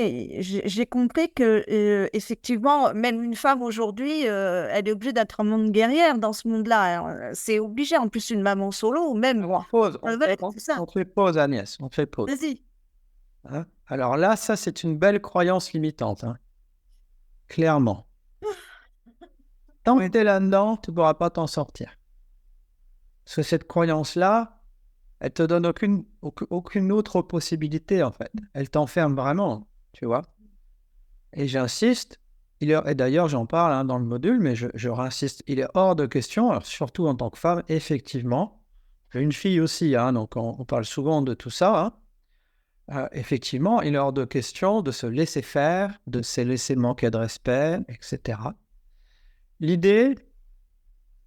Et j'ai compris que, effectivement, même une femme aujourd'hui, elle est obligée d'être un monde guerrière dans ce monde-là. Alors, c'est obligé. En plus, une maman solo, ou même. Alors, pause, Ouais, c'est ça. on fait pause, Agnès, on fait pause. Vas-y. Hein. Alors là, ça, c'est une belle croyance limitante, hein, clairement. Tant que tu es là-dedans, tu ne pourras pas t'en sortir. Parce que cette croyance-là, elle te donne aucune autre possibilité, en fait. Elle t'enferme vraiment, tu vois. Et j'insiste, et d'ailleurs j'en parle dans le module, mais je réinsiste, il est hors de question, alors surtout en tant que femme, effectivement, j'ai une fille aussi, donc on parle souvent de tout ça, effectivement, il est hors de question de se laisser faire, de se laisser manquer de respect, etc. L'idée,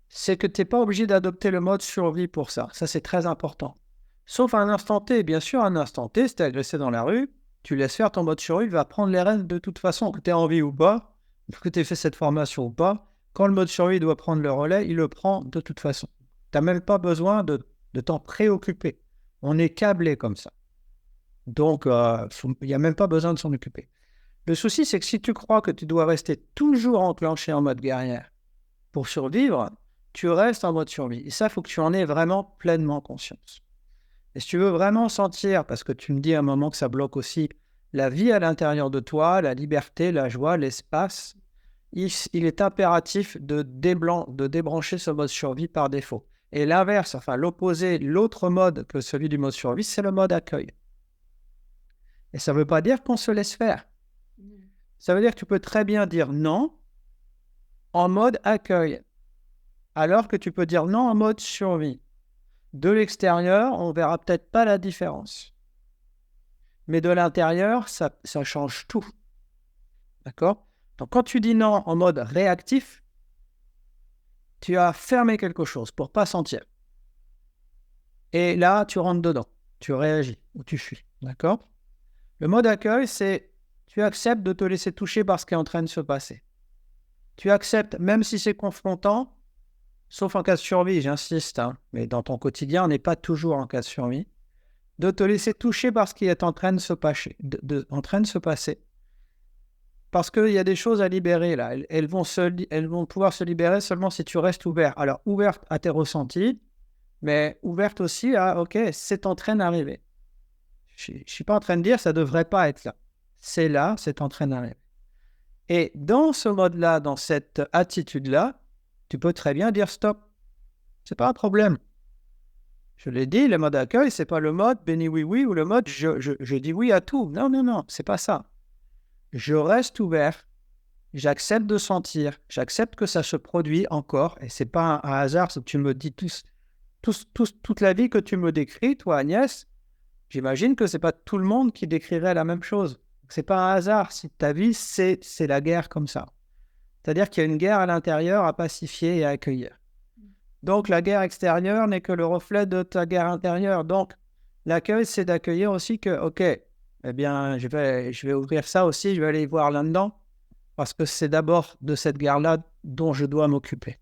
c'est que tu n'es pas obligé d'adopter le mode survie pour ça. Ça, c'est très important. Sauf à un instant T. Bien sûr, à un instant T, si tu es agressé dans la rue, tu laisses faire ton mode survie, il va prendre les rênes de toute façon, que tu aies envie ou pas, que tu aies fait cette formation ou pas. Quand le mode survie doit prendre le relais, il le prend de toute façon. Tu n'as même pas besoin de t'en préoccuper. On est câblé comme ça. Donc, il n'y a même pas besoin de s'en occuper. Le souci, c'est que si tu crois que tu dois rester toujours enclenché en mode guerrière pour survivre, tu restes en mode survie. Et ça, il faut que tu en aies vraiment pleinement conscience. Et si tu veux vraiment sentir, parce que tu me dis à un moment que ça bloque aussi la vie à l'intérieur de toi, la liberté, la joie, l'espace, il est impératif de débrancher ce mode survie par défaut. Et l'inverse, enfin l'opposé, l'autre mode que celui du mode survie, c'est le mode accueil. Et ça ne veut pas dire qu'on se laisse faire. Ça veut dire que tu peux très bien dire non en mode accueil, alors que tu peux dire non en mode survie. De l'extérieur, on ne verra peut-être pas la différence. Mais de l'intérieur, ça change tout. D'accord? Donc, quand tu dis non en mode réactif, tu as fermé quelque chose pour ne pas sentir. Et là, tu rentres dedans. Tu réagis ou tu fuis. D'accord? Le mode accueil, c'est tu acceptes de te laisser toucher par ce qui est en train de se passer. Tu acceptes, même si c'est confrontant, sauf en cas de survie, j'insiste, mais dans ton quotidien, on n'est pas toujours en cas de survie, de te laisser toucher par ce qui est en train de se passer. Parce qu'il y a des choses à libérer là. Elles vont pouvoir se libérer seulement si tu restes ouvert. Alors, ouverte à tes ressentis, mais ouverte aussi à, ok, c'est en train d'arriver. Je ne suis pas en train de dire ça ne devrait pas être là. C'est là, c'est en train d'arriver. Et dans ce mode-là, dans cette attitude-là, tu peux très bien dire stop. C'est pas un problème. Je l'ai dit, le mode accueil, c'est pas le mode béni oui oui ou le mode je dis oui à tout. Non, non, non, c'est pas ça. Je reste ouvert, j'accepte de sentir, j'accepte que ça se produit encore, et c'est pas un hasard ce que tu me dis toute la vie que tu me décris, toi Agnès, j'imagine que c'est pas tout le monde qui décrirait la même chose. C'est pas un hasard si ta vie c'est la guerre comme ça. C'est-à-dire qu'il y a une guerre à l'intérieur à pacifier et à accueillir. Donc la guerre extérieure n'est que le reflet de ta guerre intérieure. Donc l'accueil, c'est d'accueillir aussi que, ok, eh bien, je vais ouvrir ça aussi, je vais aller voir là-dedans, parce que c'est d'abord de cette guerre-là dont je dois m'occuper.